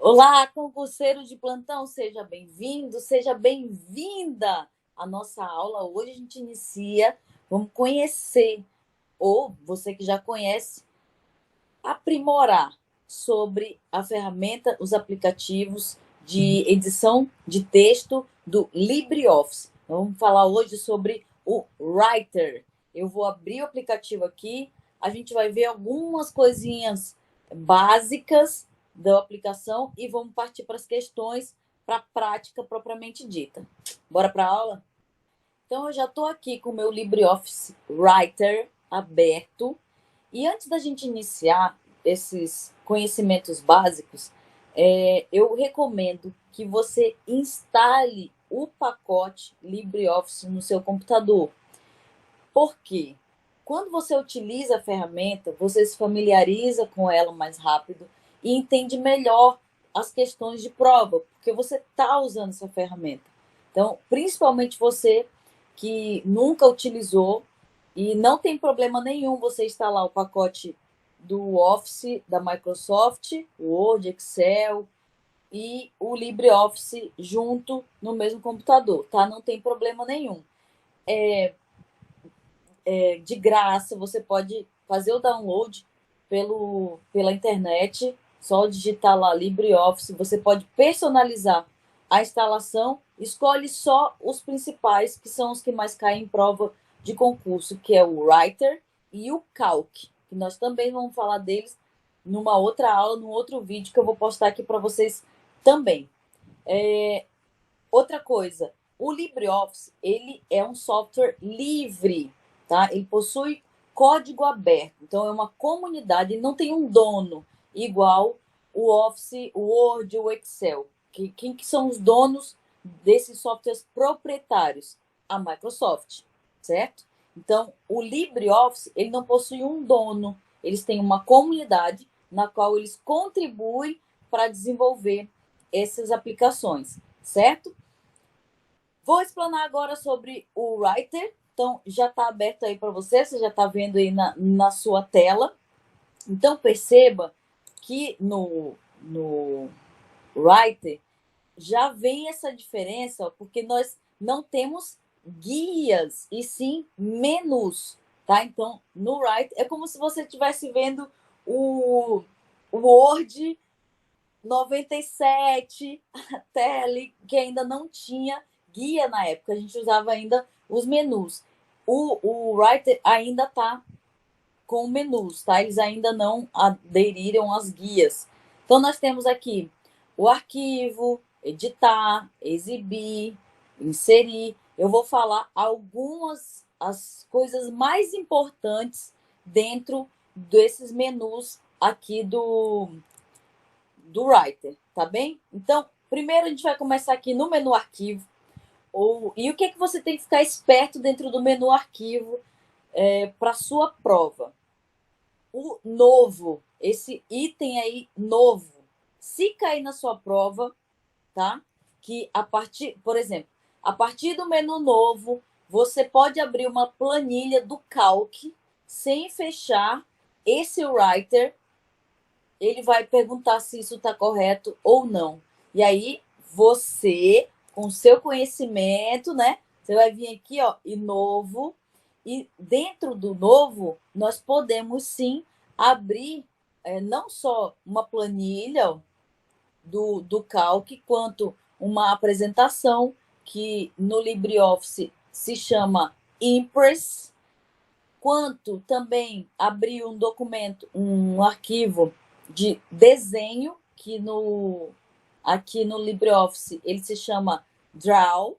Olá, concurseiro de plantão, seja bem-vindo, seja bem-vinda à nossa aula. Hoje a gente inicia, vamos conhecer, ou você que já conhece, aprimorar sobre a ferramenta, os aplicativos de edição de texto do LibreOffice. Vamos falar hoje sobre o Writer. Eu vou abrir o aplicativo aqui, a gente vai ver algumas coisinhas básicas da aplicação e vamos partir para as questões para a prática propriamente dita. Bora para a aula? Então, eu já estou aqui com o meu LibreOffice Writer aberto. E antes da gente iniciar esses conhecimentos básicos, eu recomendo que você instale o pacote LibreOffice no seu computador. Por quê? Quando você utiliza a ferramenta, você se familiariza com ela mais rápido e entende melhor as questões de prova, porque você está usando essa ferramenta. Então, principalmente você que nunca utilizou, e não tem problema nenhum você instalar o pacote do Office da Microsoft, Word, Excel e o LibreOffice junto no mesmo computador, tá? Não tem problema nenhum. De graça, você pode fazer o download pela internet, só digitar lá LibreOffice, você pode personalizar a instalação, escolhe só os principais, que são os que mais caem em prova de concurso, que é o Writer e o Calc, que nós também vamos falar deles numa outra aula, num outro vídeo que eu vou postar aqui para vocês também. Outra coisa, o LibreOffice, ele é um software livre, tá? Ele possui código aberto, então é uma comunidade, ele não tem um dono, igual o Office, o Word, o Excel. Quem que são os donos desses softwares proprietários? A Microsoft, certo? Então, o LibreOffice, ele não possui um dono, eles têm uma comunidade na qual eles contribuem para desenvolver essas aplicações, certo? Vou explanar agora sobre o Writer. Então, já está aberto aí para você já está vendo aí na sua tela. Então, perceba que no Writer já vem essa diferença, porque nós não temos guias, e sim menus, tá? Então, no Writer, é como se você estivesse vendo o Word 97, até ali, que ainda não tinha guia na época, a gente usava ainda os menus. O Writer ainda está com menus, tá? Eles ainda não aderiram às guias. Então, nós temos aqui o arquivo, editar, exibir, inserir. Eu vou falar algumas as coisas mais importantes dentro desses menus aqui do Writer, tá bem? Então, primeiro a gente vai começar aqui no menu arquivo. E o que é que você tem que ficar esperto dentro do menu arquivo para sua prova? O novo, esse item aí novo, se cair na sua prova, tá? Que a partir, por exemplo, a partir do menu novo, você pode abrir uma planilha do Calc sem fechar esse Writer. Ele vai perguntar se isso está correto ou não. E aí, você, com o seu conhecimento, né? Você vai vir aqui, ó, e novo. E dentro do novo, nós podemos sim abrir não só uma planilha ó, do Calc, quanto uma apresentação que no LibreOffice se chama Impress, quanto também abrir um documento, um arquivo de desenho, que aqui no LibreOffice ele se chama Draw.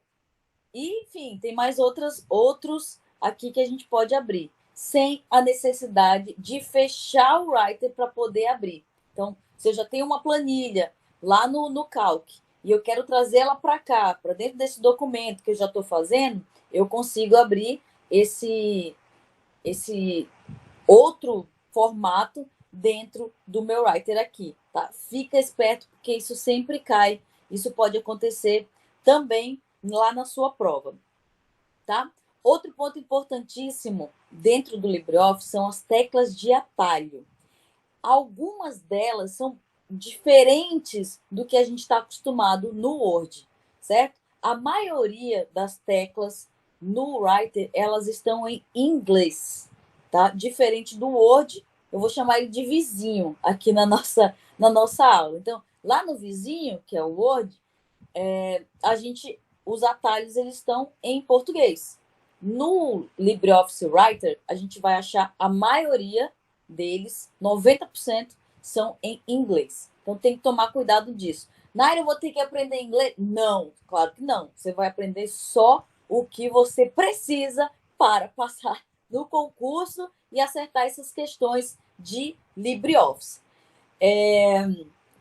E, enfim, tem mais outros aqui que a gente pode abrir, sem a necessidade de fechar o Writer para poder abrir. Então, se eu já tenho uma planilha lá no Calc e eu quero trazer ela para cá, para dentro desse documento que eu já estou fazendo, eu consigo abrir esse outro formato dentro do meu Writer aqui, tá? Fica esperto, porque isso sempre cai. Isso pode acontecer também lá na sua prova, tá? Outro ponto importantíssimo dentro do LibreOffice são as teclas de atalho. Algumas delas são diferentes do que a gente está acostumado no Word, certo? A maioria das teclas no Writer, elas estão em inglês, tá? Diferente do Word, eu vou chamar ele de vizinho aqui na nossa aula. Então, lá no vizinho, que é o Word, os atalhos eles estão em português. No LibreOffice Writer, a gente vai achar a maioria deles, 90%, são em inglês. Então tem que tomar cuidado disso. Naira, eu vou ter que aprender inglês? Não, claro que não. Você vai aprender só o que você precisa para passar no concurso e acertar essas questões de LibreOffice.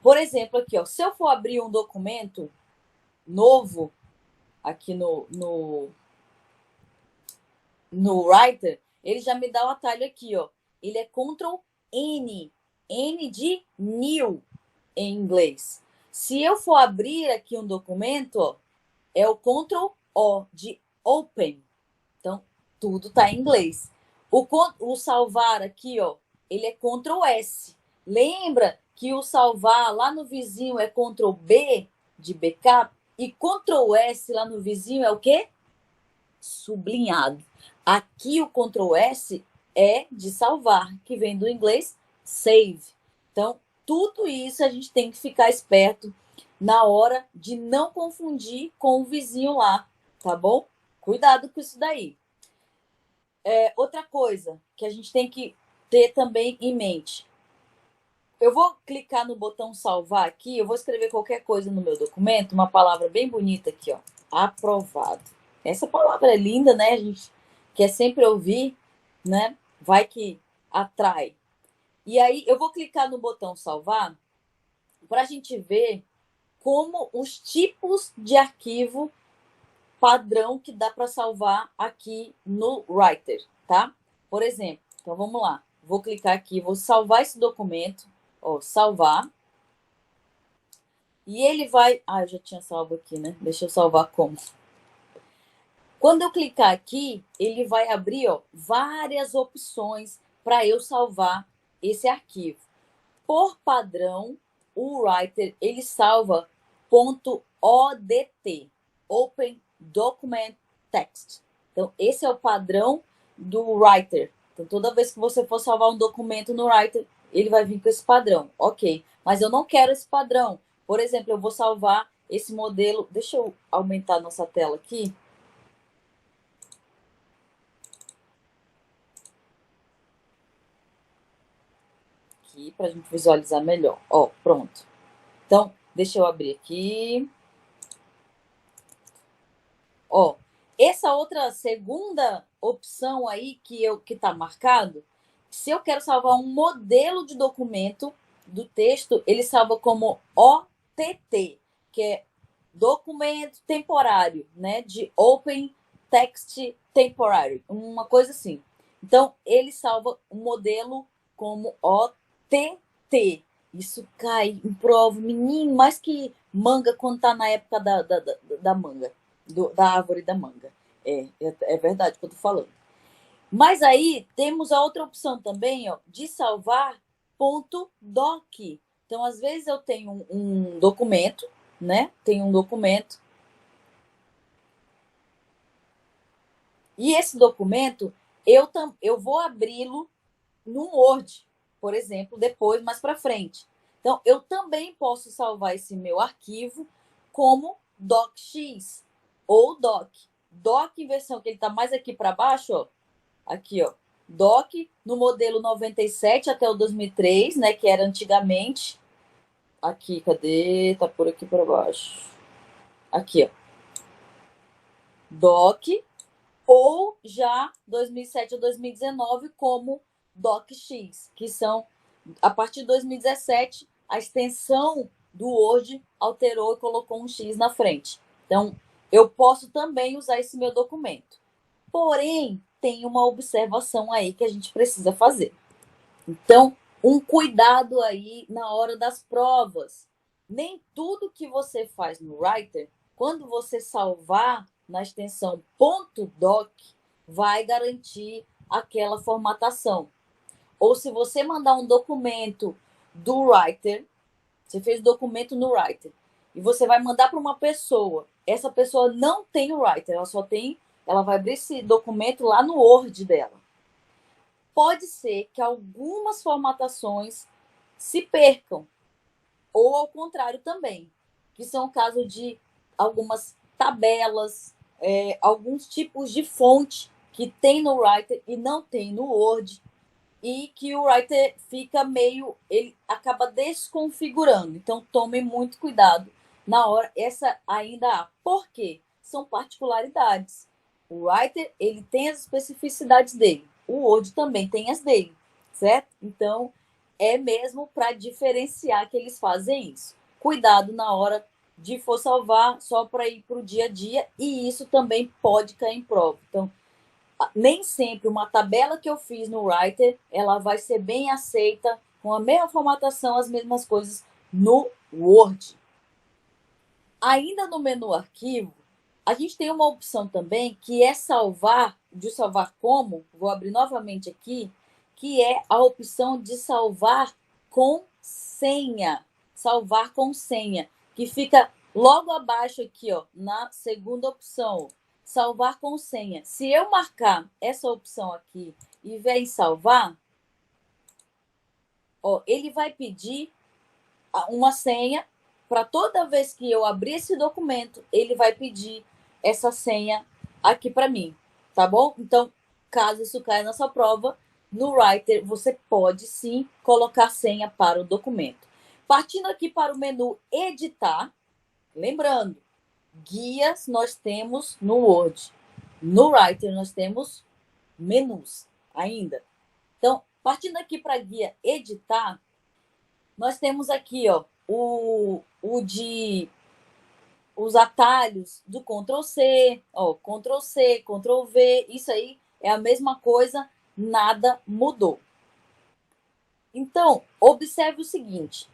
Por exemplo, aqui, ó, se eu for abrir um documento novo aqui no Writer, ele já me dá o atalho aqui, ó. Ele é Ctrl N, N de new em inglês. Se eu for abrir aqui um documento, ó, é o Ctrl O de open. Então, tudo tá em inglês. O salvar aqui, ó, ele é Ctrl S. Lembra que o salvar lá no vizinho é Ctrl B de backup e Ctrl S lá no vizinho é o quê? Sublinhado. Aqui o Ctrl S é de salvar, que vem do inglês save. Então, tudo isso a gente tem que ficar esperto na hora de não confundir com o vizinho lá, tá bom? Cuidado com isso daí. Outra coisa que a gente tem que ter também em mente. Eu vou clicar no botão salvar aqui, eu vou escrever qualquer coisa no meu documento, uma palavra bem bonita aqui, ó, aprovado. Essa palavra é linda, né? A gente quer sempre ouvir, né? Vai que atrai. E aí eu vou clicar no botão salvar para a gente ver como os tipos de arquivo padrão que dá para salvar aqui no Writer, tá? Por exemplo, então vamos lá. Vou clicar aqui, vou salvar esse documento, ó, salvar. E ele vai... Ah, eu já tinha salvo aqui, né? Deixa eu salvar como. Quando eu clicar aqui, ele vai abrir, ó, várias opções para eu salvar esse arquivo. Por padrão, o Writer, ele salva .odt, Open Document Text. Então, esse é o padrão do Writer. Então, toda vez que você for salvar um documento no Writer, ele vai vir com esse padrão. Ok, mas eu não quero esse padrão. Por exemplo, eu vou salvar esse modelo... Deixa eu aumentar a nossa tela aqui. Aqui, para a gente visualizar melhor. Ó, pronto. Então, deixa eu abrir aqui. Ó, essa outra segunda opção aí que tá marcado, se eu quero salvar um modelo de documento do texto, ele salva como OTT, que é documento temporário, né? De Open Text Temporary, uma coisa assim. Então, ele salva um modelo como OTT. Isso cai em prova, menino, mais que manga quando tá na época da manga, da árvore da manga. É verdade o que eu tô falando. Mas aí temos a outra opção também, ó, de salvar .doc. Então, às vezes eu tenho um documento, né? Tenho um documento. E esse documento, eu vou abri-lo no Word, por exemplo, depois, mais para frente. Então, eu também posso salvar esse meu arquivo como docx ou doc. Doc em versão que ele está mais aqui para baixo, ó. Aqui, ó. Doc no modelo 97 até o 2003, né, que era antigamente. Aqui, cadê? Tá por aqui para baixo. Aqui, ó. Doc ou já 2007 a 2019 como docx, que são, a partir de 2017, a extensão do Word alterou e colocou um X na frente. Então, eu posso também usar esse meu documento. Porém, tem uma observação aí que a gente precisa fazer. Então, um cuidado aí na hora das provas. Nem tudo que você faz no Writer, quando você salvar na extensão .doc, vai garantir aquela formatação. Ou se você mandar um documento do Writer Você fez o documento no Writer e você vai mandar para uma pessoa. Essa pessoa não tem o Writer, ela vai abrir esse documento lá no Word dela. Pode ser que algumas formatações se percam, ou ao contrário também, que são o caso de algumas tabelas, alguns tipos de fonte que tem no Writer e não tem no Word, e que o Writer fica ele acaba desconfigurando. Então, tome muito cuidado na hora. Essa ainda há. Por quê? São particularidades. O Writer, ele tem as especificidades dele. O Word também tem as dele, certo? Então, é mesmo para diferenciar que eles fazem isso. Cuidado na hora de for salvar só para ir para o dia a dia, e isso também pode cair em prova. Então, nem sempre uma tabela que eu fiz no Writer, ela vai ser bem aceita com a mesma formatação, as mesmas coisas no Word. Ainda no menu arquivo, a gente tem uma opção também que é salvar, de salvar como, vou abrir novamente aqui, que é a opção de salvar com senha. Salvar com senha, que fica logo abaixo aqui, ó, na segunda opção. Salvar com senha. Se eu marcar essa opção aqui e vier em salvar, ó, ele vai pedir uma senha para toda vez que eu abrir esse documento, ele vai pedir essa senha aqui para mim, tá bom? Então, caso isso caia na sua prova, no Writer você pode sim colocar senha para o documento. Partindo aqui para o menu editar, lembrando, guias nós temos no Word. No Writer nós temos menus ainda. Então, partindo aqui para a guia editar, nós temos aqui, ó, os atalhos do Ctrl C, ó, Ctrl C, Ctrl V, isso aí é a mesma coisa, nada mudou. Então, observe o seguinte,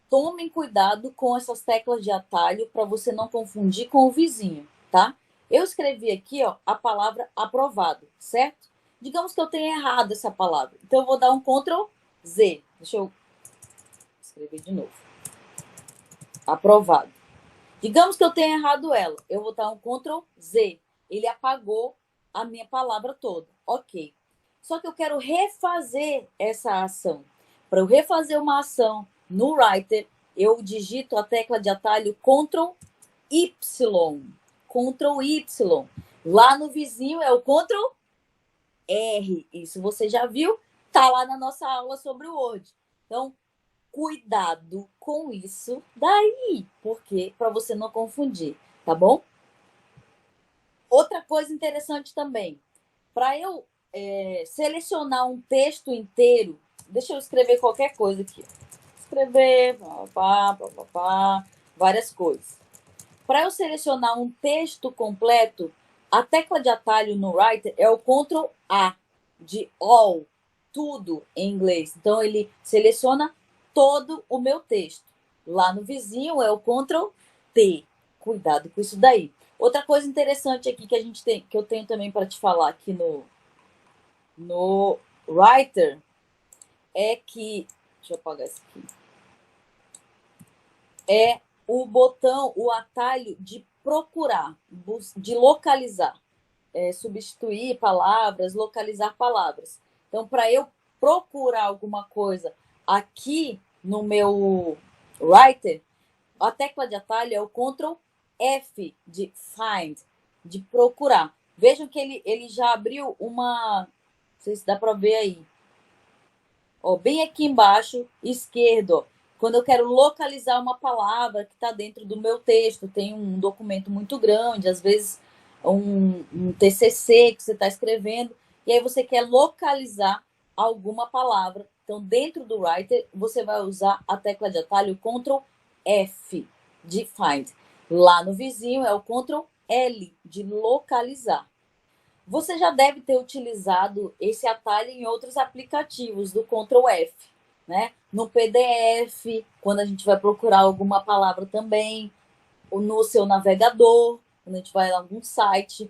tomem cuidado com essas teclas de atalho para você não confundir com o vizinho, tá? Eu escrevi aqui, ó, a palavra aprovado, certo? Digamos que eu tenha errado essa palavra. Então, eu vou dar um Ctrl Z. Deixa eu escrever de novo. Aprovado. Digamos que eu tenha errado ela. Eu vou dar um Ctrl Z. Ele apagou a minha palavra toda. Ok. Só que eu quero refazer essa ação. Para eu refazer uma ação no Writer, eu digito a tecla de atalho Ctrl Y. Ctrl Y. Lá no vizinho é o Ctrl R. Isso você já viu? Tá lá na nossa aula sobre o Word. Então, cuidado com isso daí, porque para você não confundir, tá bom? Outra coisa interessante também, para eu selecionar um texto inteiro, deixa eu escrever qualquer coisa aqui. Escrever, várias coisas. Para eu selecionar um texto completo, a tecla de atalho no Writer é o Ctrl A, de all, tudo em inglês. Então, ele seleciona todo o meu texto. Lá no vizinho é o Ctrl T. Cuidado com isso daí. Outra coisa interessante aqui que eu tenho também para te falar aqui no Writer é que, deixa eu apagar isso aqui, é o botão, o atalho de procurar, de localizar, substituir palavras, localizar palavras. Então, para eu procurar alguma coisa aqui no meu Writer, a tecla de atalho é o Ctrl F de Find, de procurar. Vejam que ele já abriu uma, não sei se dá para ver aí, ó, bem aqui embaixo, esquerdo, ó, quando eu quero localizar uma palavra que está dentro do meu texto, tem um documento muito grande, às vezes um TCC que você está escrevendo, e aí você quer localizar alguma palavra. Então, dentro do Writer, você vai usar a tecla de atalho Ctrl F de Find. Lá no vizinho é o Ctrl L de localizar. Você já deve ter utilizado esse atalho em outros aplicativos do Ctrl F, né? No PDF, quando a gente vai procurar alguma palavra também, ou no seu navegador, quando a gente vai em algum site,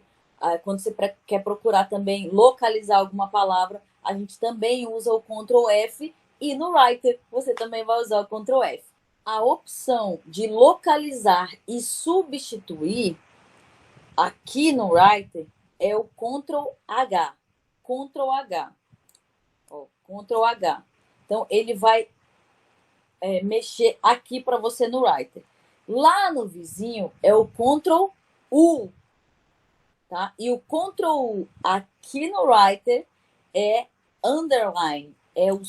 quando você quer procurar também localizar alguma palavra, a gente também usa o Ctrl F, e no Writer você também vai usar o Ctrl F. a opção de localizar e substituir aqui no Writer é o Ctrl H. Ctrl H. Ó, Ctrl H. Então, ele vai mexer aqui para você no Writer. Lá no vizinho é o Ctrl U. Tá? E o Ctrl U aqui no Writer é underline. É o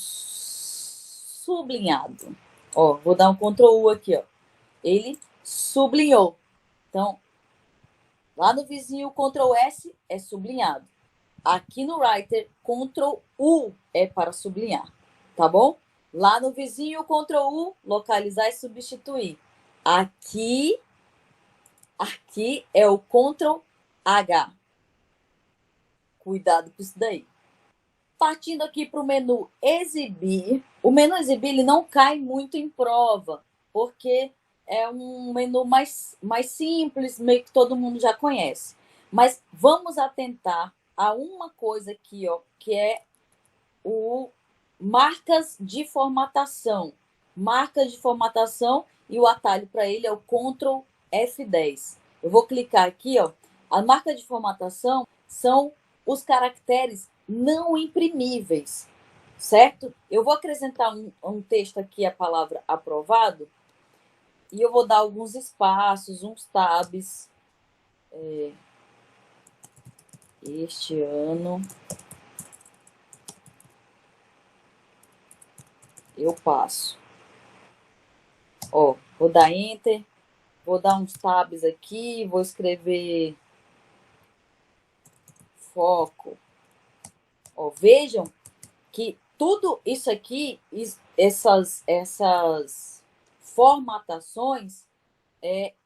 sublinhado. Ó, vou dar um Ctrl U aqui, ó. Ele sublinhou. Então, lá no vizinho, Ctrl S é sublinhado. Aqui no Writer, Ctrl U é para sublinhar, tá bom? Lá no vizinho, Ctrl U, localizar e substituir. Aqui é o Ctrl H. Cuidado com isso daí. Partindo aqui para o menu exibir. O menu exibir ele não cai muito em prova, porque é um menu mais simples, meio que todo mundo já conhece. Mas vamos atentar a uma coisa aqui, ó, que é o marcas de formatação. Marcas de formatação e o atalho para ele é o Ctrl F10. Eu vou clicar aqui, ó. A marca de formatação são os caracteres não imprimíveis, certo? Eu vou acrescentar um texto aqui, a palavra aprovado, e eu vou dar alguns espaços, uns tabs. Este ano eu passo. Ó, vou dar Enter, vou dar uns tabs aqui, vou escrever foco. Ó, vejam que tudo isso aqui, essas formatações,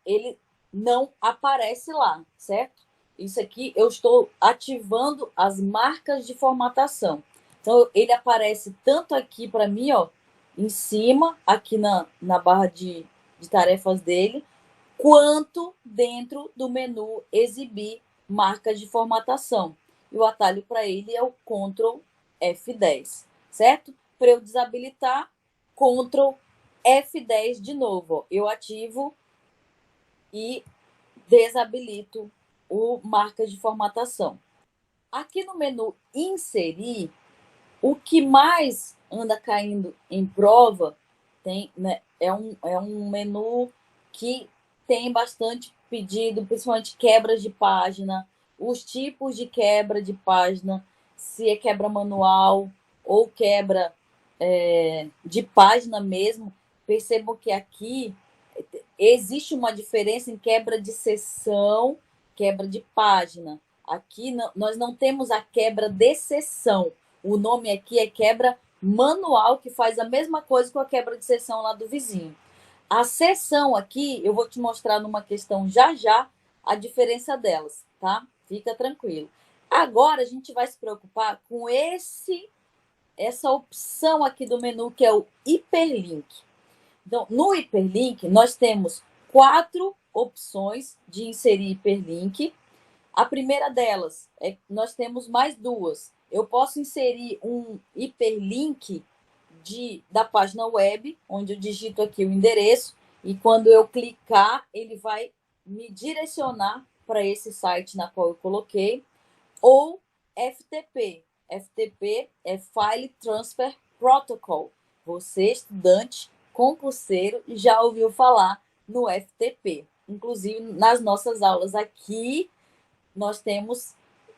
ele não aparece lá, certo? Isso aqui eu estou ativando as marcas de formatação. Então, ele aparece tanto aqui para mim, ó, em cima, aqui na barra de tarefas dele, quanto dentro do menu exibir marcas de formatação. E o atalho para ele é o Ctrl F10, certo? Para eu desabilitar, Ctrl F10 de novo. Ó. Eu ativo e desabilito o marcas de formatação. Aqui no menu inserir, o que mais anda caindo em prova é um menu que tem bastante pedido, principalmente quebras de página, os tipos de quebra de página, se é quebra manual ou quebra de página mesmo. Percebam que aqui existe uma diferença em quebra de seção, quebra de página. Aqui nós não temos a quebra de seção. O nome aqui é quebra manual, que faz a mesma coisa com a quebra de seção lá do vizinho. A seção aqui, eu vou te mostrar numa questão já a diferença delas, tá? Fica tranquilo. Agora a gente vai se preocupar com essa opção aqui do menu, que é o hiperlink. Então, no hiperlink, nós temos 4 opções de inserir hiperlink. A primeira delas é que nós temos mais 2. Eu posso inserir um hiperlink da página web, onde eu digito aqui o endereço, e quando eu clicar, ele vai me direcionar para esse site na qual eu coloquei, ou FTP. FTP é File Transfer Protocol. Você, estudante concurseiro, já ouviu falar no FTP. Inclusive, nas nossas aulas aqui, nós temos,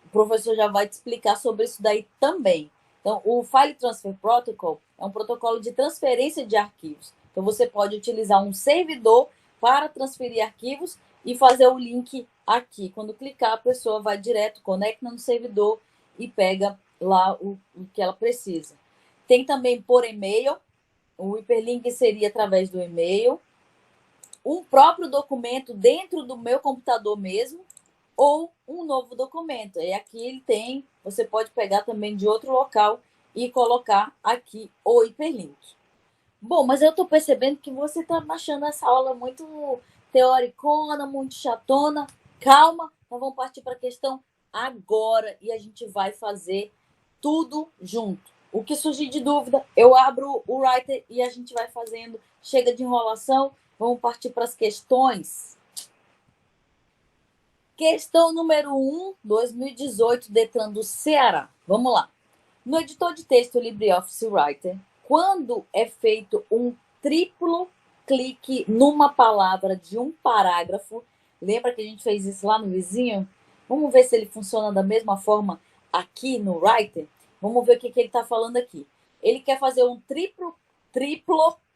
o professor já vai te explicar sobre isso daí também. Então, o File Transfer Protocol é um protocolo de transferência de arquivos. Então, você pode utilizar um servidor para transferir arquivos e fazer o link aqui. Quando clicar, a pessoa vai direto, conecta no servidor e pega lá o que ela precisa. Tem também por e-mail. O hiperlink seria através do e-mail. Um próprio documento dentro do meu computador mesmo, ou um novo documento. E aqui ele tem, você pode pegar também de outro local e colocar aqui o hiperlink. Bom, mas eu estou percebendo que você está achando essa aula muito teoricona, muito chatona. Calma, nós vamos partir para a questão agora e a gente vai fazer tudo junto, O que surgir de dúvida, eu abro o Writer e a gente vai fazendo. Chega de enrolação, vamos partir para as questões. Questão número 1, 2018, Detran do Ceará. Vamos lá. No editor de texto LibreOffice Writer, quando é feito um triplo clique numa palavra de um parágrafo, lembra que a gente fez isso lá no vizinho? Vamos ver se ele funciona da mesma forma aqui no Writer? Vamos ver o que ele está falando aqui. Ele quer fazer um triplo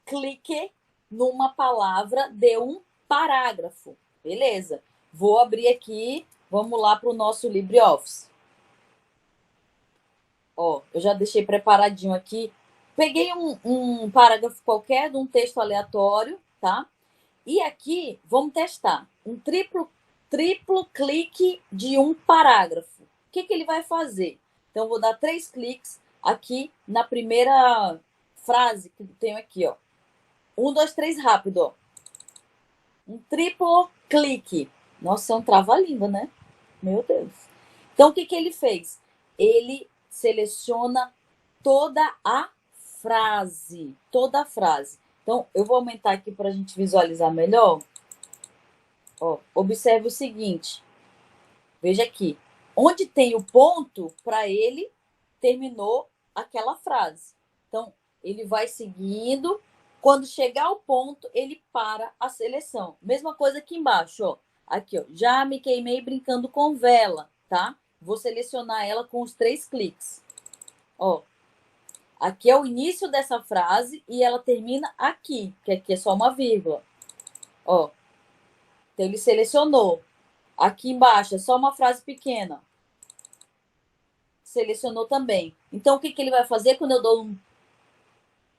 clique numa palavra de um parágrafo. Beleza. Vou abrir aqui, vamos lá para o nosso LibreOffice. Ó, eu já deixei preparadinho aqui. Peguei um parágrafo qualquer de um texto aleatório, tá? E aqui, vamos testar. Um triplo clique de um parágrafo. O que ele vai fazer? Então, vou dar 3 cliques aqui na primeira frase que tenho aqui, ó. 1, 2, 3, rápido, ó. Um triplo clique. Nossa, é um trava-língua, né? Meu Deus. Então, o que ele fez? Ele seleciona toda a frase. Toda a frase. Então, eu vou aumentar aqui para a gente visualizar melhor. Ó, observe o seguinte. Veja aqui. Onde tem o ponto, para ele, terminou aquela frase. Então, ele vai seguindo. Quando chegar ao ponto, ele para a seleção. Mesma coisa aqui embaixo, ó. Aqui, ó. Já me queimei brincando com vela, tá? Vou selecionar ela com os 3 cliques. Ó. Aqui é o início dessa frase e ela termina aqui, que aqui é só uma vírgula. Ó. Então, ele selecionou. Aqui embaixo é só uma frase pequena. Selecionou também. Então, o que ele vai fazer quando eu dou um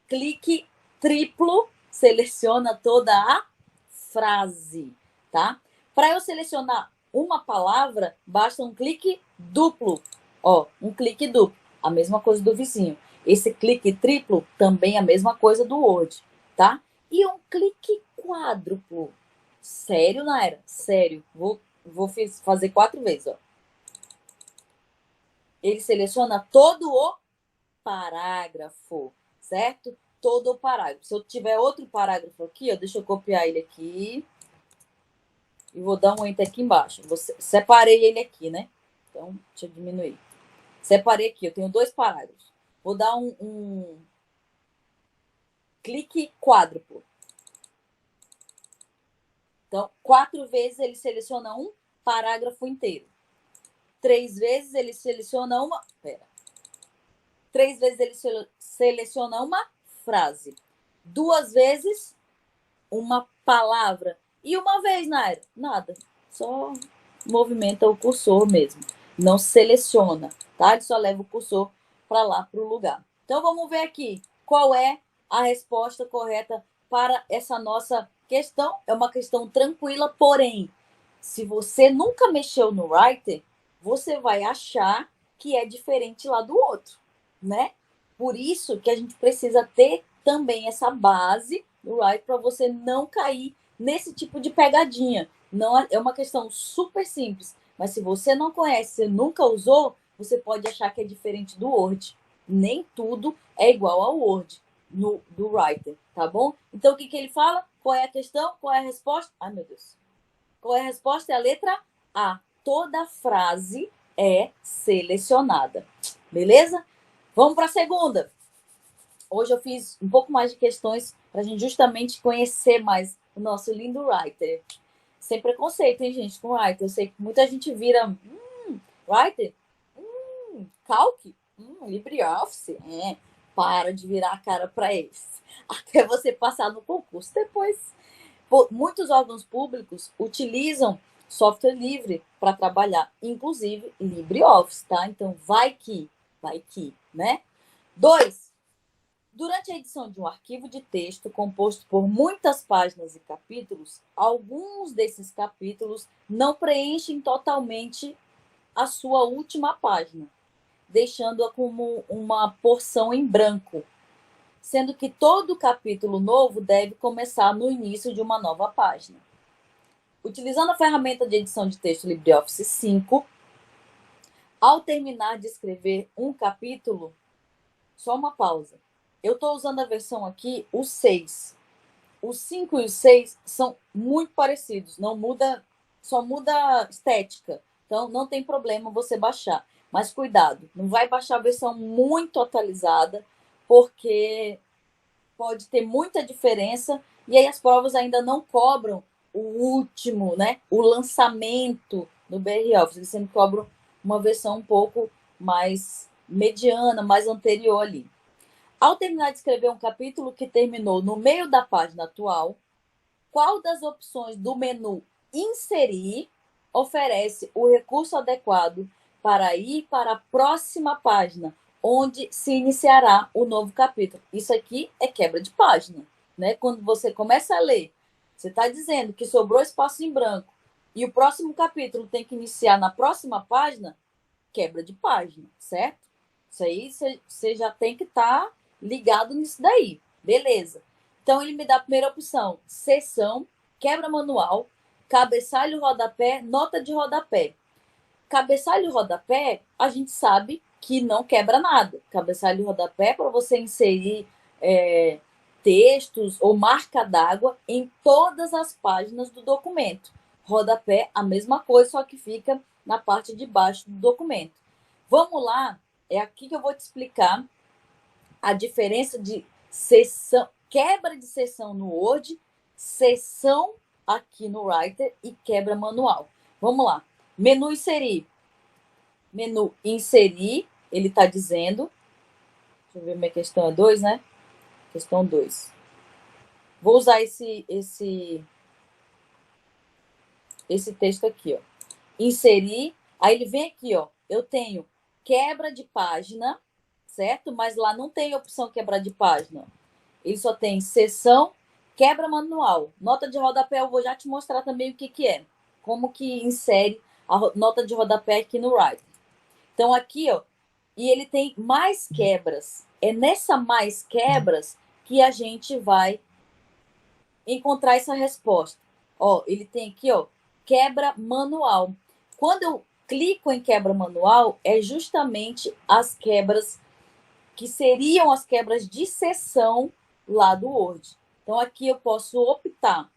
clique triplo? Seleciona toda a frase, tá? Para eu selecionar uma palavra, basta um clique duplo. Ó, um clique duplo. A mesma coisa do vizinho. Esse clique triplo também é a mesma coisa do Word, tá? E um clique quádruplo. Sério, Naira? Sério. Vou fazer 4 vezes, ó. Ele seleciona todo o parágrafo, certo? Todo o parágrafo. Se eu tiver outro parágrafo aqui, ó, deixa eu copiar ele aqui. E vou dar um enter aqui embaixo. Separei ele aqui, né? Então, deixa eu diminuir. Separei aqui, eu tenho 2 parágrafos. Vou dar um clique quádruplo. Então, 4 vezes ele seleciona um parágrafo inteiro. 3 vezes ele seleciona uma... 3 vezes ele seleciona uma frase. 2 vezes uma palavra. E uma vez, Naira, nada. Só movimenta o cursor mesmo. Não seleciona, tá? Ele só leva o cursor para lá, para o lugar. Então, vamos ver aqui qual é a resposta correta para essa nossa questão. É uma questão tranquila, porém, se você nunca mexeu no Writer, você vai achar que é diferente lá do outro, né? Por isso que a gente precisa ter também essa base do Writer para você não cair nesse tipo de pegadinha. Não é uma questão super simples, mas se você não conhece, você nunca usou, você pode achar que é diferente do Word. Nem tudo é igual ao Word do Writer, tá bom? Então, o que ele fala? Qual é a questão? Qual é a resposta? Ai, meu Deus. Qual é a resposta? É a letra A. Toda frase é selecionada. Beleza? Vamos para a segunda. Hoje eu fiz um pouco mais de questões para a gente justamente conhecer mais o nosso lindo Writer. Sem preconceito, hein, gente, com Writer. Eu sei que muita gente vira Writer, Calc, LibreOffice. Para de virar a cara para eles. Até você passar no concurso depois. Muitos órgãos públicos utilizam software livre para trabalhar, inclusive LibreOffice, tá? Então, vai que, né? 2. Durante a edição de um arquivo de texto composto por muitas páginas e capítulos, alguns desses capítulos não preenchem totalmente a sua última página, deixando-a como uma porção em branco, sendo que todo capítulo novo deve começar no início de uma nova página. Utilizando a ferramenta de edição de texto LibreOffice 5, ao terminar de escrever um capítulo, Só uma pausa. Eu estou usando a versão aqui, o 6. O 5 e o 6 são muito parecidos. Não muda, só muda estética. Então, não tem problema você baixar. Mas cuidado, não vai baixar a versão muito atualizada, porque pode ter muita diferença. E aí as provas ainda não cobram o último, né? O lançamento do BR Office. Eles sempre cobram uma versão um pouco mais mediana, mais anterior ali. Ao terminar de escrever um capítulo que terminou no meio da página atual, qual das opções do menu Inserir oferece o recurso adequado para ir para a próxima página, onde se iniciará o novo capítulo? Isso aqui é quebra de página, né? Quando você começa a ler, você está dizendo que sobrou espaço em branco e o próximo capítulo tem que iniciar na próxima página, quebra de página, certo? Isso aí você já tem que estar ligado nisso daí. Beleza. Então, ele me dá a primeira opção: seção, quebra manual, cabeçalho, rodapé, nota de rodapé. Cabeçalho e rodapé, a gente sabe que não quebra nada. Cabeçalho e rodapé é para você inserir textos ou marca d'água em todas as páginas do documento. Rodapé, a mesma coisa, só que fica na parte de baixo do documento. Vamos lá, é aqui que eu vou te explicar a diferença de seção, quebra de seção no Word, seção aqui no Writer e quebra manual. Vamos lá. Menu inserir. Menu inserir, ele está dizendo. Deixa eu ver, minha questão é 2, né? Questão 2. Vou usar esse texto aqui, ó. Inserir. Aí ele vem aqui, ó. Eu tenho quebra de página, certo? Mas lá não tem opção quebra de página. Ele só tem seção, quebra manual. Nota de rodapé, eu vou já te mostrar também o que é. Como que insere a nota de rodapé aqui no Writer. Então, aqui, ó, e ele tem mais quebras. É nessa mais quebras que a gente vai encontrar essa resposta. Ó, ele tem aqui, ó, quebra manual. Quando eu clico em quebra manual, é justamente as quebras que seriam as quebras de seção lá do Word. Então, aqui eu posso optar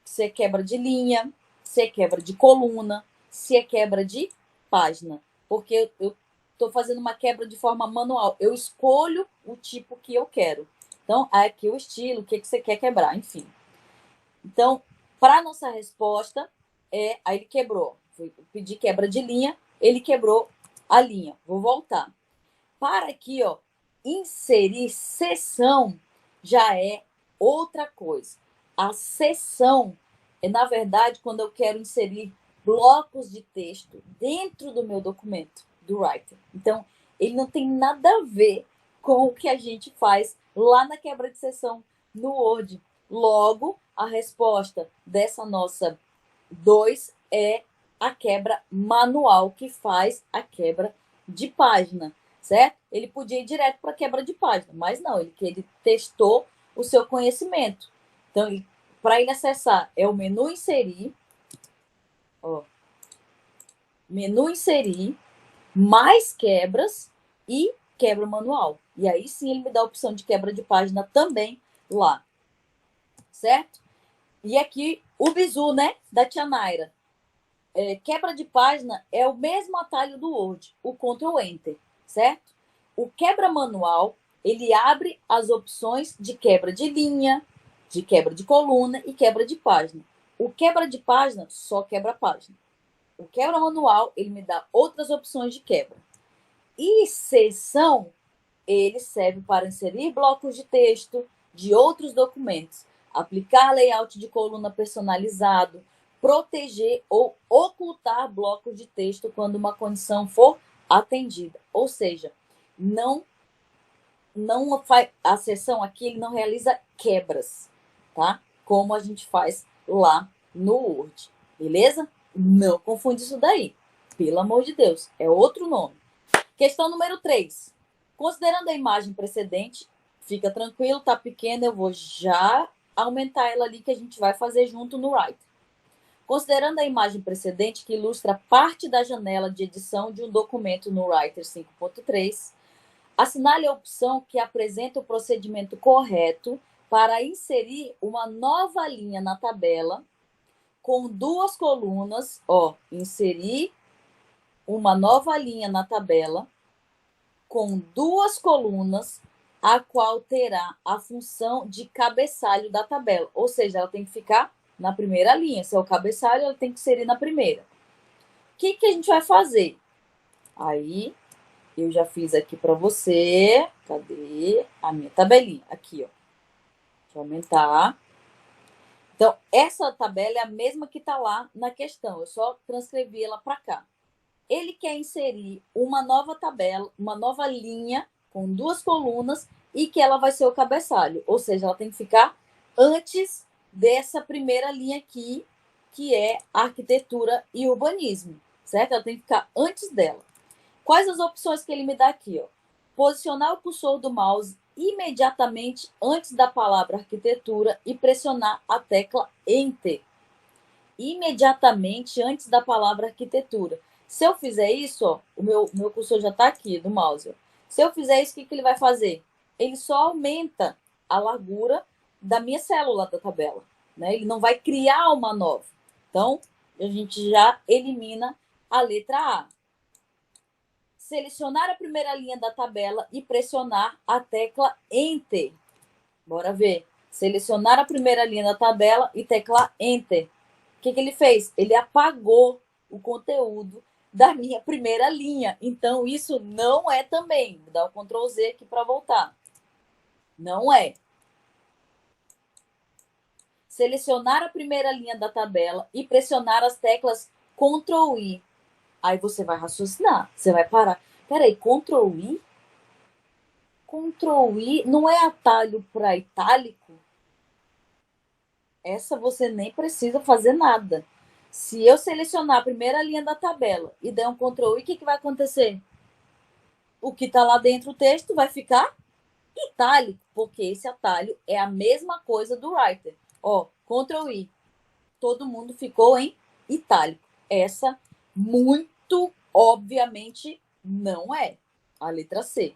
se é quebra de linha, se é quebra de coluna, se é quebra de página. Porque eu estou fazendo uma quebra de forma manual. Eu escolho o tipo que eu quero. Então, aqui o estilo, o que você quer quebrar, enfim. Então, para a nossa resposta, aí ele quebrou. Eu pedi quebra de linha, ele quebrou a linha. Vou voltar. Para aqui, ó, inserir seção já é outra coisa. A seção é, na verdade, quando eu quero inserir blocos de texto dentro do meu documento, do Writer. Então, ele não tem nada a ver com o que a gente faz lá na quebra de seção no Word. Logo, a resposta dessa nossa 2 é a quebra manual, que faz a quebra de página, certo? Ele podia ir direto para a quebra de página, mas não, ele testou o seu conhecimento. Então, para ele acessar, é o menu inserir, ó, menu inserir, mais quebras e quebra manual. E aí sim ele me dá a opção de quebra de página também lá, certo? E aqui o bizu, né, da tia Naira. Quebra de página é o mesmo atalho do Word, o Ctrl Enter, certo? O quebra manual, ele abre as opções de quebra de linha, de quebra de coluna e quebra de página. O quebra de página só quebra a página. O quebra manual, ele me dá outras opções de quebra. E seção, ele serve para inserir blocos de texto de outros documentos, aplicar layout de coluna personalizado, proteger ou ocultar blocos de texto quando uma condição for atendida. Ou seja, a seção aqui ele não realiza quebras, tá? Como a gente faz lá no Word, beleza? Não confunde isso daí. Pelo amor de Deus, é outro nome. Questão número 3. Considerando a imagem precedente, fica tranquilo, tá pequena, eu vou já aumentar ela ali que a gente vai fazer junto no Writer. Considerando a imagem precedente que ilustra parte da janela de edição de um documento no Writer 5.3, Assinale a opção que apresenta o procedimento correto para inserir uma nova linha na tabela com duas colunas, ó, inserir uma nova linha na tabela com duas colunas, a qual terá a função de cabeçalho da tabela. Ou seja, ela tem que ficar na primeira linha. Se é o cabeçalho, ela tem que inserir na primeira. O que a gente vai fazer? Aí, eu já fiz aqui para você. Cadê a minha tabelinha? Aqui, ó. Deixa eu aumentar. Então, essa tabela é a mesma que está lá na questão. Eu só transcrevi ela para cá. Ele quer inserir uma nova tabela, uma nova linha com duas colunas e que ela vai ser o cabeçalho. Ou seja, ela tem que ficar antes dessa primeira linha aqui, que é arquitetura e urbanismo, certo? Ela tem que ficar antes dela. Quais as opções que ele me dá aqui, ó? Posicionar o cursor do mouse imediatamente antes da palavra arquitetura e pressionar a tecla Enter. Imediatamente antes da palavra arquitetura. Se eu fizer isso, ó, o meu cursor já está aqui do mouse. Ó. Se eu fizer isso, o que ele vai fazer? Ele só aumenta a largura da minha célula da tabela. Né? Ele não vai criar uma nova. Então, a gente já elimina a letra A. Selecionar a primeira linha da tabela e pressionar a tecla Enter. Bora ver. Selecionar a primeira linha da tabela e teclar Enter. O que ele fez? Ele apagou o conteúdo da minha primeira linha. Então, isso não é também. Vou dar o Ctrl Z aqui para voltar. Não é. Selecionar a primeira linha da tabela e pressionar as teclas Ctrl I. Aí você vai raciocinar. Você vai parar. Peraí, Ctrl I? Ctrl I não é atalho para itálico? Essa você nem precisa fazer nada. Se eu selecionar a primeira linha da tabela e der um Ctrl I, o que vai acontecer? O que está lá dentro do texto vai ficar itálico, porque esse atalho é a mesma coisa do Writer. Ó, Ctrl I. Todo mundo ficou em itálico. Essa, muito obviamente, não é a letra C.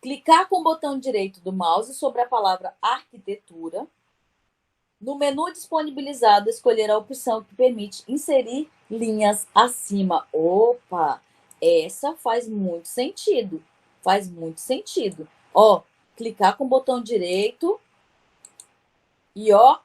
Clicar com o botão direito do mouse sobre a palavra arquitetura. No menu disponibilizado, escolher a opção que permite inserir linhas acima. Opa, essa faz muito sentido. Faz muito sentido. Ó, clicar com o botão direito e, ó,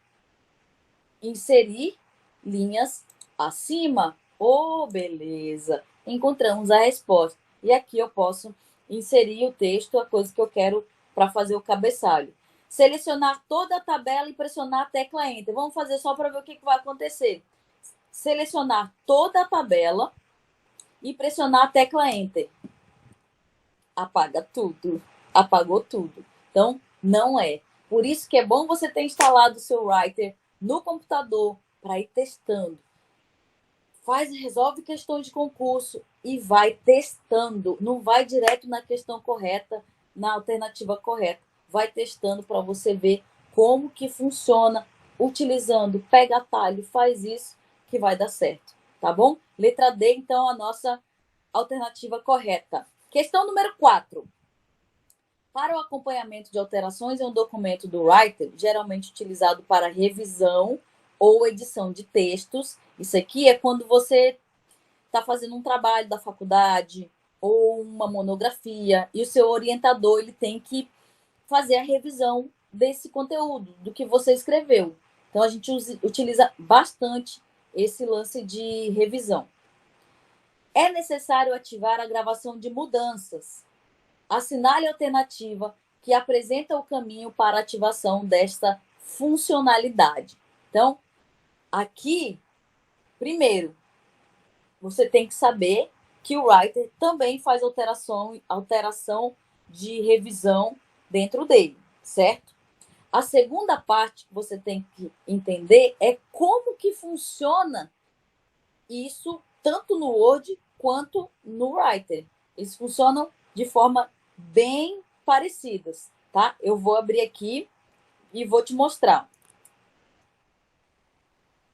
inserir linhas acima. Oh, beleza. Encontramos a resposta. E aqui eu posso inserir o texto, a coisa que eu quero para fazer o cabeçalho. Selecionar toda a tabela e pressionar a tecla Enter. Vamos fazer só para ver o que vai acontecer. Selecionar toda a tabela e pressionar a tecla Enter. Apaga tudo. Apagou tudo. Então, não é. Por isso que é bom você ter instalado o seu Writer no computador para ir testando. Resolve questões de concurso e vai testando. Não vai direto na questão correta, na alternativa correta. Vai testando para você ver como que funciona utilizando. Pega atalho, faz isso que vai dar certo, tá bom? Letra D, então, a nossa alternativa correta. Questão número 4. Para o acompanhamento de alterações em um documento do Writer, geralmente utilizado para revisão ou edição de textos. Isso aqui é quando você está fazendo um trabalho da faculdade ou uma monografia e o seu orientador ele tem que fazer a revisão desse conteúdo, do que você escreveu. Então, a gente utiliza bastante esse lance de revisão. É necessário ativar a gravação de mudanças. Assinale a alternativa que apresenta o caminho para a ativação desta funcionalidade. Então, aqui, primeiro, você tem que saber que o Writer também faz alteração de revisão dentro dele, certo? A segunda parte que você tem que entender é como que funciona isso tanto no Word quanto no Writer. Eles funcionam de forma bem parecidas, tá? Eu vou abrir aqui e vou te mostrar.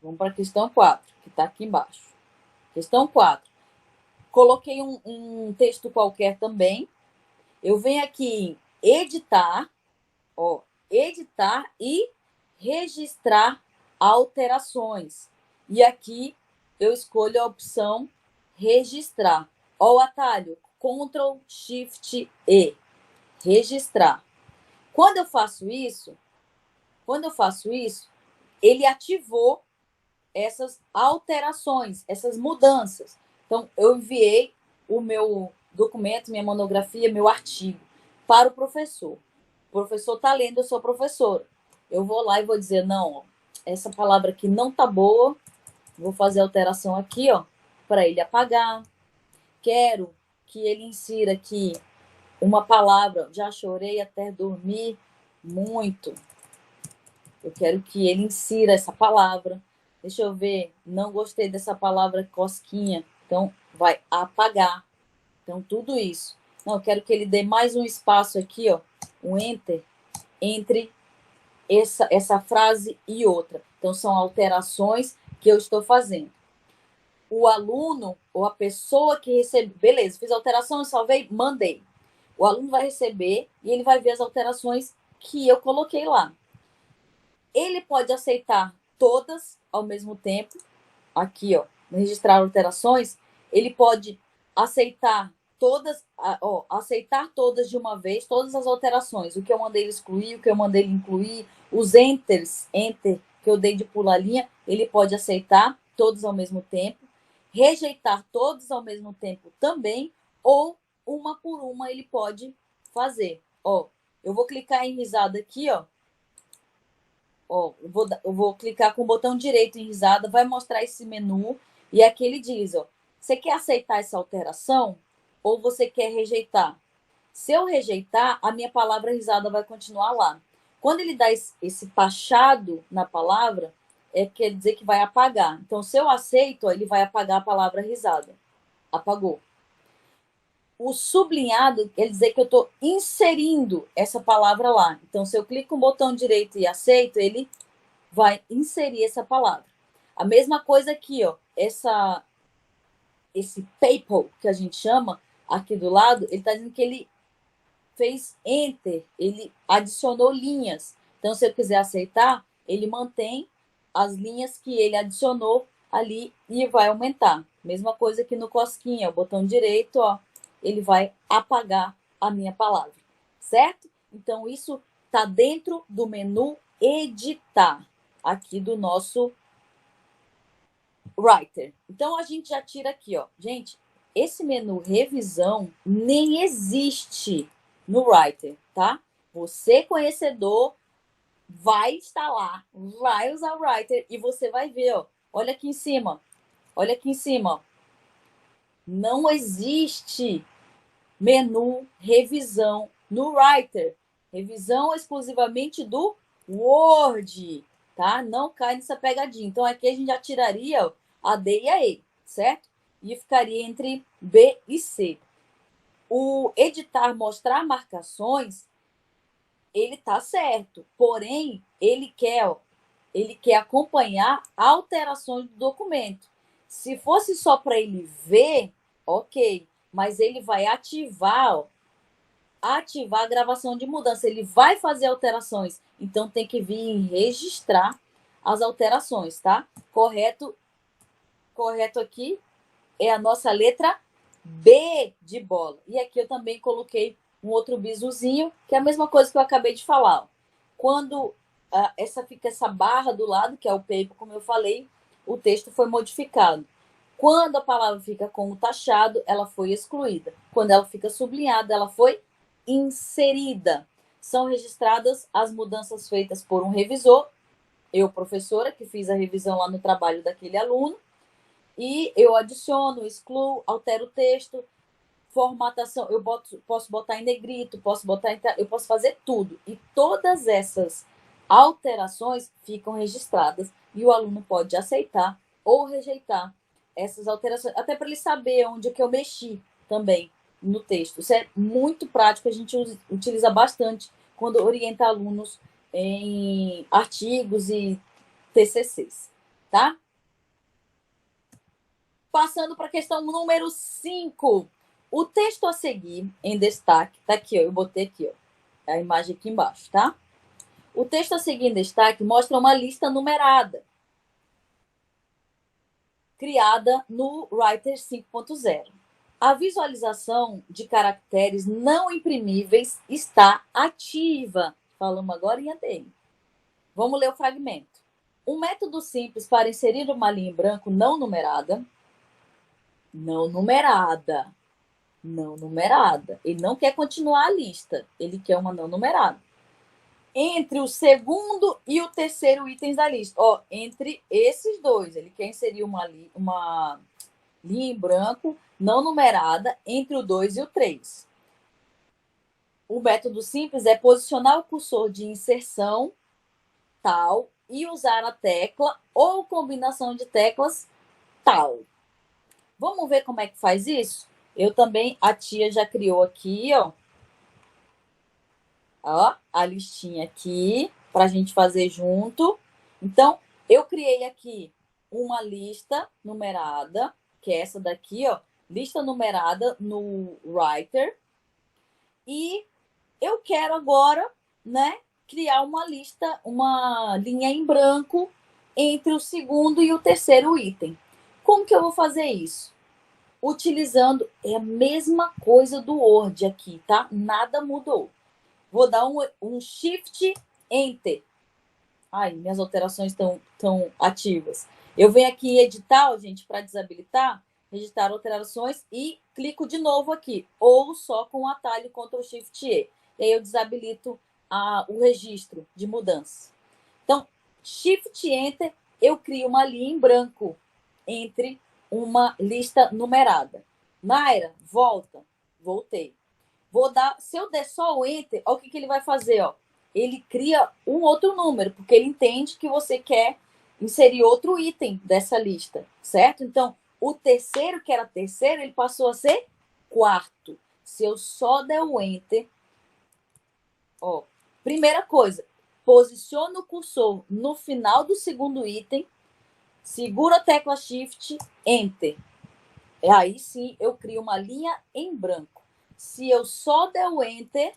Vamos para a questão 4, que está aqui embaixo. Questão 4. Coloquei um texto qualquer também, Eu venho aqui em editar, ó, editar e registrar alterações. E aqui eu escolho a opção registrar. Ó, o atalho Ctrl Shift E, registrar. Quando eu faço isso, ele ativou essas alterações, essas mudanças. Então, eu enviei o meu documento, minha monografia, meu artigo para o professor. O professor está lendo, eu sou professora. Eu vou lá e vou dizer, não, ó, essa palavra aqui não tá boa, vou fazer alteração aqui, ó, para ele apagar. Quero que ele insira aqui uma palavra, já chorei até dormir muito. Eu quero que ele insira essa palavra. Deixa eu ver, não gostei dessa palavra cosquinha, então vai apagar. Então, tudo isso. Não, eu quero que ele dê mais um espaço aqui, ó, um enter, entre essa frase e outra. Então, são alterações que eu estou fazendo. O aluno ou a pessoa que recebe, beleza, fiz a alteração, eu salvei, mandei. O aluno vai receber e ele vai ver as alterações que eu coloquei lá. Ele pode aceitar todas ao mesmo tempo. Aqui, ó, registrar alterações. Ele pode aceitar todas, ó, aceitar todas de uma vez, todas as alterações. O que eu mandei ele excluir, o que eu mandei ele incluir, os enter que eu dei de pular linha, ele pode aceitar todos ao mesmo tempo. Rejeitar todos ao mesmo tempo também, ou uma por uma ele pode fazer. Ó, eu vou clicar em risada aqui, ó. Ó, eu vou clicar com o botão direito em risada, vai mostrar esse menu e aqui ele diz, ó, você quer aceitar essa alteração ou você quer rejeitar? Se eu rejeitar, a minha palavra risada vai continuar lá. Quando ele dá esse tachado na palavra, quer dizer que vai apagar. Então, se eu aceito, ó, ele vai apagar a palavra risada. Apagou. O sublinhado quer dizer que eu estou inserindo essa palavra lá. Então, se eu clico com o botão direito e aceito, ele vai inserir essa palavra. A mesma coisa aqui, ó. Esse PayPal, que a gente chama, aqui do lado, ele está dizendo que ele fez Enter, ele adicionou linhas. Então, se eu quiser aceitar, ele mantém as linhas que ele adicionou ali e vai aumentar. Mesma coisa aqui no cosquinha, o botão direito, ó, ele vai apagar a minha palavra, certo? Então, isso está dentro do menu editar, aqui do nosso Writer. Então, a gente já tira aqui, ó. Gente, esse menu revisão nem existe no Writer, tá? Você, conhecedor, vai instalar, vai usar o Writer e você vai ver, ó. Olha aqui em cima. Olha aqui em cima, ó. Não existe menu revisão no Writer. Revisão exclusivamente do Word, tá? Não cai nessa pegadinha. Então, aqui a gente já tiraria a D e a E, certo? E ficaria entre B e C. O editar, mostrar marcações, ele tá certo. Porém, ele quer acompanhar alterações do documento. Se fosse só para ele ver, ok. Mas ele vai ativar, ó, ativar a gravação de mudança. Ele vai fazer alterações. Então, tem que vir em registrar as alterações, tá? Correto aqui é a nossa letra B de bola. E aqui eu também coloquei um outro bisuzinho, que é a mesma coisa que eu acabei de falar. Ó. Quando fica essa barra do lado, que é o paper, como eu falei, o texto foi modificado. Quando a palavra fica com o taxado, ela foi excluída. Quando ela fica sublinhada, ela foi inserida. São registradas as mudanças feitas por um revisor, eu, professora, que fiz a revisão lá no trabalho daquele aluno, e eu adiciono, excluo, altero o texto, formatação, posso botar em negrito, eu posso fazer tudo. E todas essas alterações ficam registradas e o aluno pode aceitar ou rejeitar essas alterações, até para ele saber onde é que eu mexi também no texto. Isso é muito prático, a gente utiliza bastante quando orienta alunos em artigos e TCCs, tá? Passando para a questão número 5. O texto a seguir, em destaque, tá aqui, ó, eu botei aqui, ó, a imagem aqui embaixo, tá? O texto a seguir em destaque mostra uma lista numerada, criada no Writer 5.0. A visualização de caracteres não imprimíveis está ativa. Falamos agora em ADN. Vamos ler o fragmento. Um método simples para inserir uma linha em branco não numerada. Não numerada. Não numerada. Ele não quer continuar a lista. Ele quer uma não numerada. Entre o segundo e o terceiro itens da lista. Ó, entre esses dois. Ele quer inserir uma linha em branco não numerada entre o 2 e o 3. O método simples é posicionar o cursor de inserção tal e usar a tecla ou combinação de teclas tal. Vamos ver como é que faz isso? Eu também, a tia já criou aqui, ó. Ó, a listinha aqui para a gente fazer junto. Então, eu criei aqui uma lista numerada, que é essa daqui, ó. Lista numerada no Writer. E eu quero agora, né, criar uma lista, uma linha em branco entre o segundo e o terceiro item. Como que eu vou fazer isso? Utilizando a mesma coisa do Word aqui, tá? Nada mudou. Vou dar um Shift Enter. Ai, minhas alterações estão ativas. Eu venho aqui em editar, gente, para desabilitar, editar alterações e clico de novo aqui, ou só com o atalho Ctrl Shift E. E aí eu desabilito o registro de mudança. Então, Shift Enter, eu crio uma linha em branco entre uma lista numerada. Naira, volta. Voltei. Se eu der só o Enter, olha o que ele vai fazer, ó. Ele cria um outro número, porque ele entende que você quer inserir outro item dessa lista, certo? Então, o terceiro, que era terceiro, ele passou a ser quarto. Se eu só der o Enter, ó, primeira coisa, posiciona o cursor no final do segundo item, segura a tecla Shift, Enter. Aí sim eu crio uma linha em branco. Se eu só der o Enter,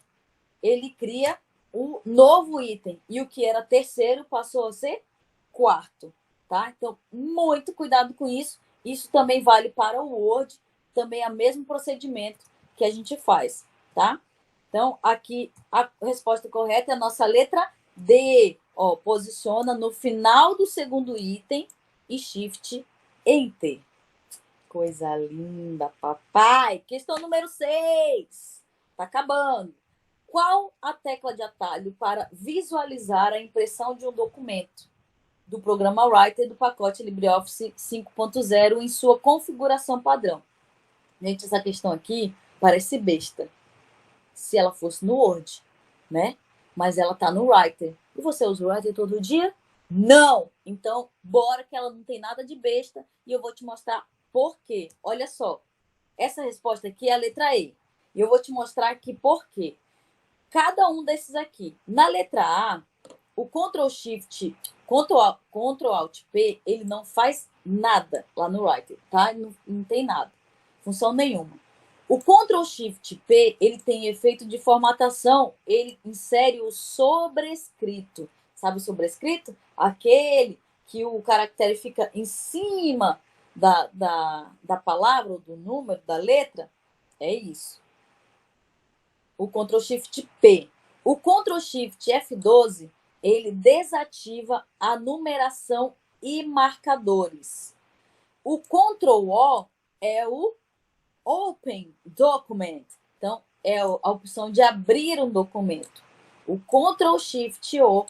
ele cria o novo item. E o que era terceiro passou a ser quarto, tá? Então, muito cuidado com isso. Isso também vale para o Word, também é o mesmo procedimento que a gente faz, tá? Então, aqui a resposta correta é a nossa letra D. Ó, posiciona no final do segundo item e Shift Enter. Coisa linda, papai. Questão número 6. Tá acabando. Qual a tecla de atalho para visualizar a impressão de um documento do programa Writer do pacote LibreOffice 5.0 em sua configuração padrão? Gente, essa questão aqui parece besta. Se ela fosse no Word, né? Mas ela tá no Writer. E você usa o Writer todo dia? Não! Então, bora que ela não tem nada de besta e eu vou te mostrar por quê. Olha só, essa resposta aqui é a letra E. E eu vou te mostrar aqui por quê. Cada um desses aqui. Na letra A, o Ctrl Shift, Ctrl Alt P, ele não faz nada lá no Writer, tá? Não tem nada. Função nenhuma. O Ctrl Shift P, ele tem efeito de formatação, ele insere o sobrescrito. Sabe o sobrescrito? Aquele que o caractere fica em cima da palavra, ou do número, da letra. É isso. O Ctrl Shift P. O Ctrl Shift F12, ele desativa a numeração e marcadores. O Ctrl O é o Open Document. Então, é a opção de abrir um documento. O Ctrl Shift O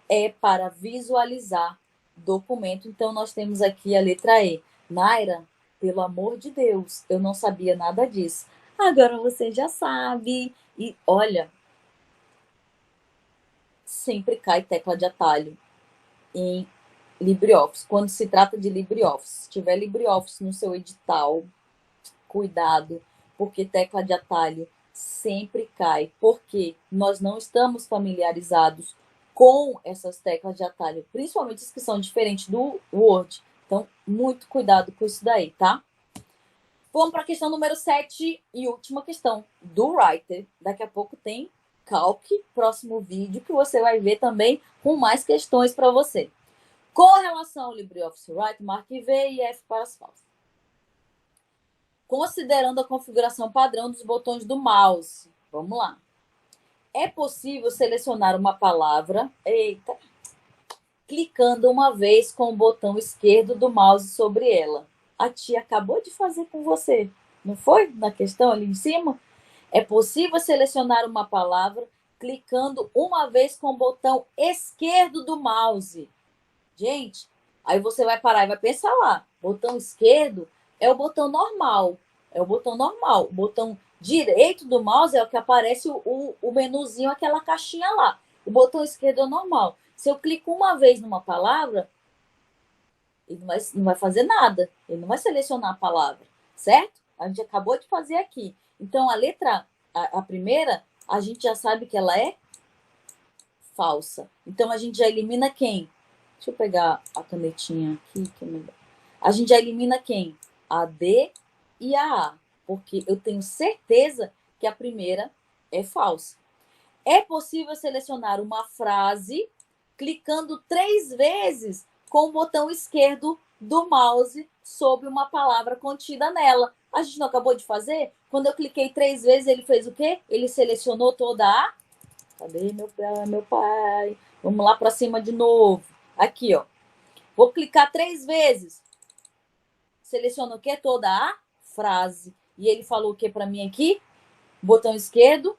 é para visualizar documento. Então, nós temos aqui a letra E. Naira, pelo amor de Deus, eu não sabia nada disso. Agora você já sabe. E olha, sempre cai tecla de atalho em LibreOffice. Quando se trata de LibreOffice, se tiver LibreOffice no seu edital, cuidado, porque tecla de atalho sempre cai, porque nós não estamos familiarizados com essas teclas de atalho, principalmente as que são diferentes do Word. Então, muito cuidado com isso daí, tá? Vamos para a questão número 7 e última questão do Writer. Daqui a pouco tem Calc, próximo vídeo, que você vai ver também com mais questões para você. Com relação ao LibreOffice Writer, marque V e F para as falsas. Considerando a configuração padrão dos botões do mouse. Vamos lá. É possível selecionar uma palavra, clicando uma vez com o botão esquerdo do mouse sobre ela. A tia acabou de fazer com você, não foi? Na questão ali em cima? É possível selecionar uma palavra clicando uma vez com o botão esquerdo do mouse. Gente, aí você vai parar e vai pensar lá. Botão esquerdo é o botão normal. É o botão normal. O botão direito do mouse é o que aparece o menuzinho, aquela caixinha lá. O botão esquerdo é o normal. Se eu clico uma vez numa palavra, ele não vai fazer nada. Ele não vai selecionar a palavra, certo? A gente acabou de fazer aqui. Então, a letra, a primeira, a gente já sabe que ela é falsa. Então, a gente já elimina quem? Deixa eu pegar a canetinha aqui, que é melhor. A gente já elimina quem? A D e a A. Porque eu tenho certeza que a primeira é falsa. É possível selecionar uma frase clicando 3 vezes com o botão esquerdo do mouse sobre uma palavra contida nela. A gente não acabou de fazer? Quando eu cliquei 3 vezes, ele fez o quê? Ele selecionou toda a... Cadê meu pai? Vamos lá para cima de novo. Aqui, ó. Vou clicar 3 vezes. Seleciona o quê? Toda a frase. E ele falou o quê para mim aqui? Botão esquerdo.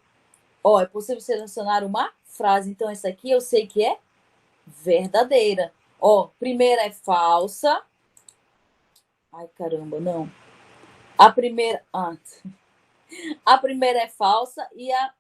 Ó, é possível selecionar uma frase. Então, essa aqui eu sei que é verdadeira. Ó, primeira é falsa. Ai, caramba, não. A primeira... A primeira é falsa e a...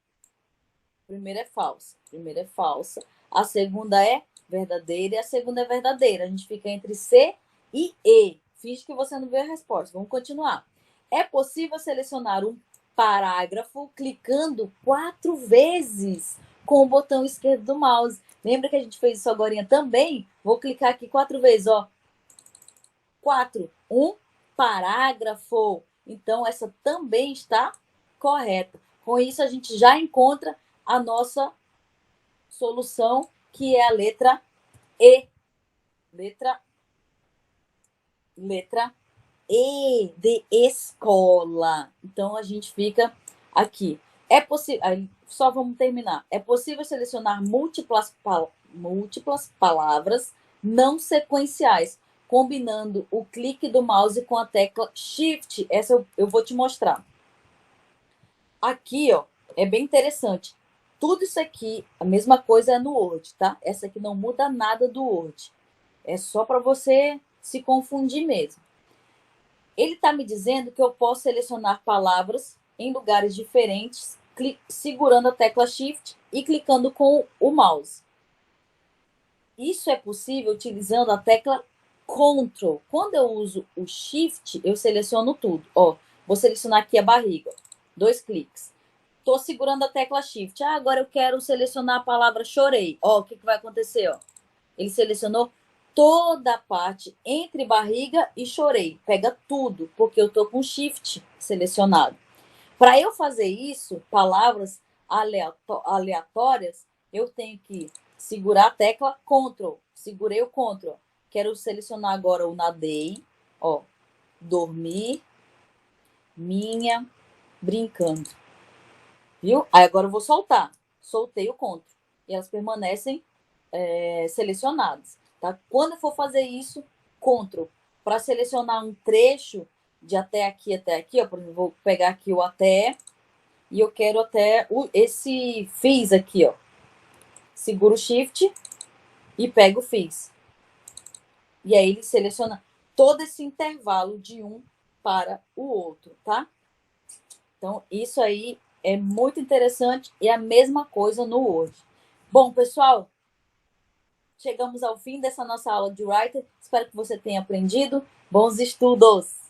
Primeira é falsa. Primeira é falsa. A segunda é verdadeira e a segunda é verdadeira. A gente fica entre C e E. Finge que você não viu a resposta. Vamos continuar. É possível selecionar um parágrafo clicando 4 vezes com o botão esquerdo do mouse. Lembra que a gente fez isso agora também? Vou clicar aqui 4 vezes, ó. 4. Um parágrafo. Então, essa também está correta. Com isso, a gente já encontra a nossa solução, que é a letra E. Letra E de escola. Então, a gente fica aqui. É possível... Só vamos terminar. É possível selecionar múltiplas palavras não sequenciais, combinando o clique do mouse com a tecla Shift. Essa eu vou te mostrar. Aqui, ó, é bem interessante. Tudo isso aqui, a mesma coisa é no Word, tá? Essa aqui não muda nada do Word. É só para você se confundir mesmo. Ele está me dizendo que eu posso selecionar palavras em lugares diferentes, segurando a tecla Shift e clicando com o mouse. Isso é possível utilizando a tecla Ctrl. Quando eu uso o Shift, eu seleciono tudo. Ó, vou selecionar aqui a barriga. 2 cliques. Estou segurando a tecla Shift. Agora eu quero selecionar a palavra chorei. Ó, o que vai acontecer? Ó? Ele selecionou toda a parte entre barriga e chorei. Pega tudo, porque eu estou com Shift selecionado. Para eu fazer isso, palavras aleatórias, eu tenho que segurar a tecla Ctrl. Segurei o Ctrl. Quero selecionar agora o nadei. Ó, dormir, minha, brincando. Viu? Aí agora eu vou soltar. Soltei o Ctrl. E elas permanecem selecionadas. Tá? Quando eu for fazer isso, Ctrl. Para selecionar um trecho de até aqui, ó, por exemplo, vou pegar aqui o até, e eu quero até esse fiz aqui, ó. Seguro o Shift e pego o fiz. E aí ele seleciona todo esse intervalo de um para o outro, tá? Então, isso aí é muito interessante e é a mesma coisa no Word. Bom, pessoal, chegamos ao fim dessa nossa aula de Writer. Espero que você tenha aprendido. Bons estudos!